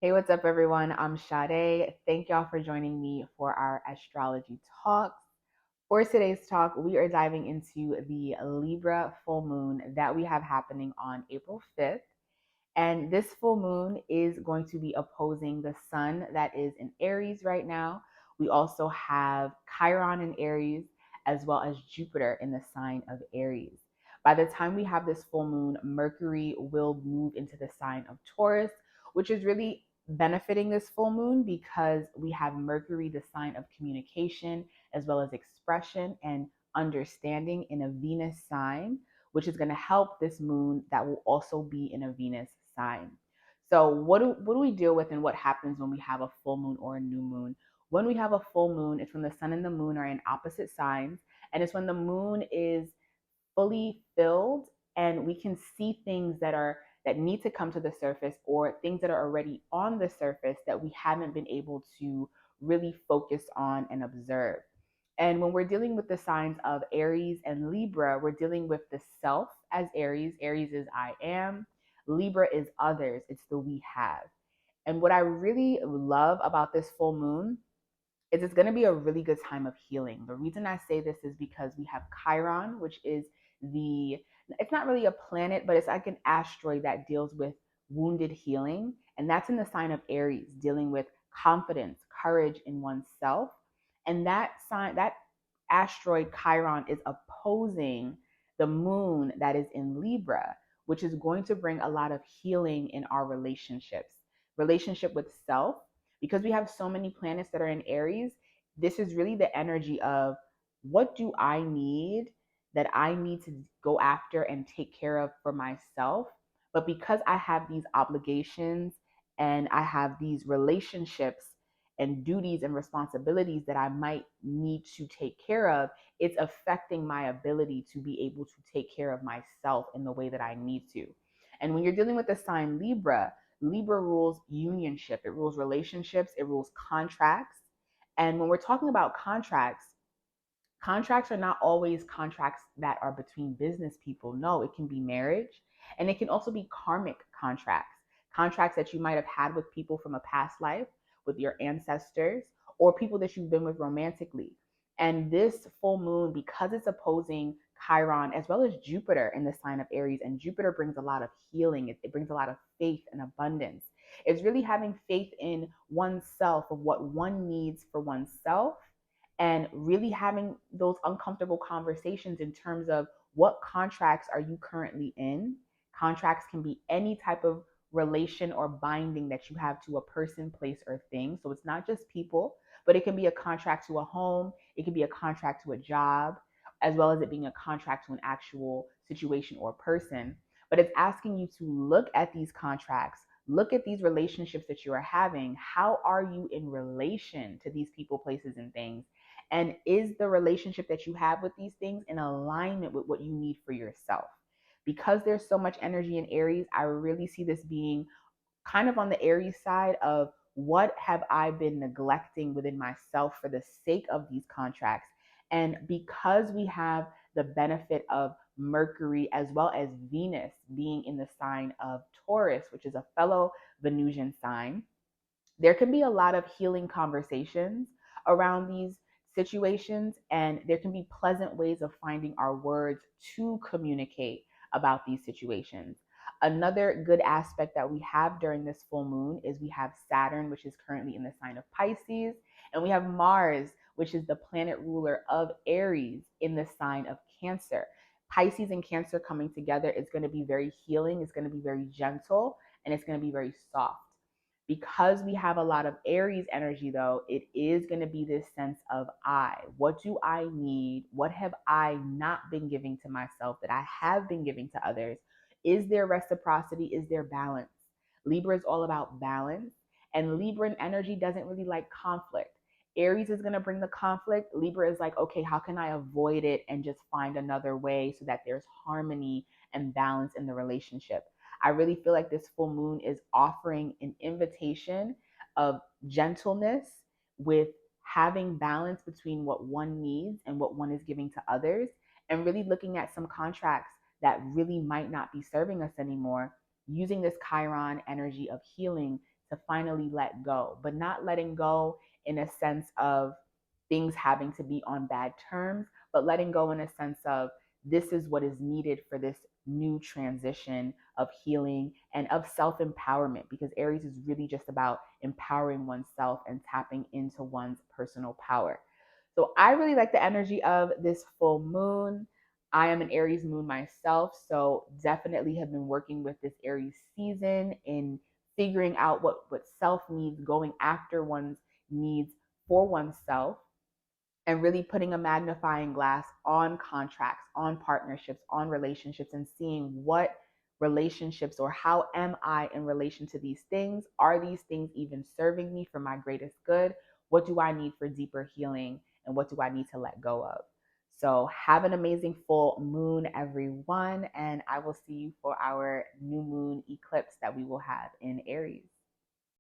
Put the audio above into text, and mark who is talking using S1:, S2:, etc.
S1: Hey, what's up, everyone? I'm Sade. Thank y'all for joining me for our astrology talks. For today's talk, we are diving into the Libra full moon that we have happening on April 5th. And this full moon is going to be opposing the sun that is in Aries right now. We also have Chiron in Aries, as well as Jupiter in the sign of Aries. By the time we have this full moon, Mercury will move into the sign of Taurus, which is really benefiting this full moon because we have Mercury, the sign of communication, as well as expression and understanding in a Venus sign, which is going to help this moon that will also be in a Venus sign. So what do we deal with and what happens when we have a full moon or a new moon? When we have a full moon, it's when the sun and the moon are in opposite signs, and it's when the moon is fully filled and we can see things that need to come to the surface or things that are already on the surface that we haven't been able to really focus on and observe. And when we're dealing with the signs of Aries and Libra, we're dealing with the self as Aries. Aries is I am. Libra is others. It's the we have. And what I really love about this full moon is it's going to be a really good time of healing. The reason I say this is because we have Chiron, which is it's not really a planet, but it's like an asteroid that deals with wounded healing. And that's in the sign of Aries, dealing with confidence, courage in oneself. And that asteroid Chiron is opposing the moon that is in Libra, which is going to bring a lot of healing in our relationships, relationship with self, because we have so many planets that are in Aries. This is really the energy of what do I need that I need to go after and take care of for myself. But because I have these obligations and I have these relationships and duties and responsibilities that I might need to take care of, it's affecting my ability to be able to take care of myself in the way that I need to. And when you're dealing with the sign Libra, Libra rules unionship, it rules relationships, it rules contracts. And when we're talking about contracts, contracts are not always contracts that are between business people. No, it can be marriage, and it can also be karmic contracts, contracts that you might have had with people from a past life, with your ancestors, or people that you've been with romantically. And this full moon, because it's opposing Chiron as well as Jupiter in the sign of Aries, and Jupiter brings a lot of healing, it brings a lot of faith and abundance. It's really having faith in oneself, of what one needs for oneself, and really having those uncomfortable conversations in terms of what contracts are you currently in. Contracts can be any type of relation or binding that you have to a person, place, or thing. So it's not just people, but it can be a contract to a home, it can be a contract to a job, as well as it being a contract to an actual situation or person. But it's asking you to look at these contracts, look at these relationships that you are having. How are you in relation to these people, places, and things? And is the relationship that you have with these things in alignment with what you need for yourself? Because there's so much energy in Aries, I really see this being kind of on the Aries side of what have I been neglecting within myself for the sake of these contracts. And because we have the benefit of Mercury as well as Venus being in the sign of Taurus, which is a fellow Venusian sign, there can be a lot of healing conversations around these situations, and there can be pleasant ways of finding our words to communicate about these situations. Another good aspect that we have during this full moon is we have Saturn, which is currently in the sign of Pisces, and we have Mars, which is the planet ruler of Aries, in the sign of Cancer. Pisces and Cancer coming together is going to be very healing, it's going to be very gentle, and it's going to be very soft. Because we have a lot of Aries energy, though, it is going to be this sense of I. What do I need? What have I not been giving to myself that I have been giving to others? Is there reciprocity? Is there balance? Libra is all about balance, and Libran energy doesn't really like conflict. Aries is going to bring the conflict. Libra is like, okay, how can I avoid it and just find another way so that there's harmony and balance in the relationship? I really feel like this full moon is offering an invitation of gentleness with having balance between what one needs and what one is giving to others, and really looking at some contracts that really might not be serving us anymore, using this Chiron energy of healing to finally let go, but not letting go in a sense of things having to be on bad terms, but letting go in a sense of this is what is needed for this new transition of healing and of self empowerment, because Aries is really just about empowering oneself and tapping into one's personal power. So I really like the energy of this full moon. I am an Aries moon myself, so definitely have been working with this Aries season in figuring out what self needs, going after one's needs for oneself, and really putting a magnifying glass on contracts, on partnerships, on relationships, and seeing what relationships or how am I in relation to these things? Are these things even serving me for my greatest good? What do I need for deeper healing? And what do I need to let go of? So, have an amazing full moon, everyone. And I will see you for our new moon eclipse that we will have in Aries.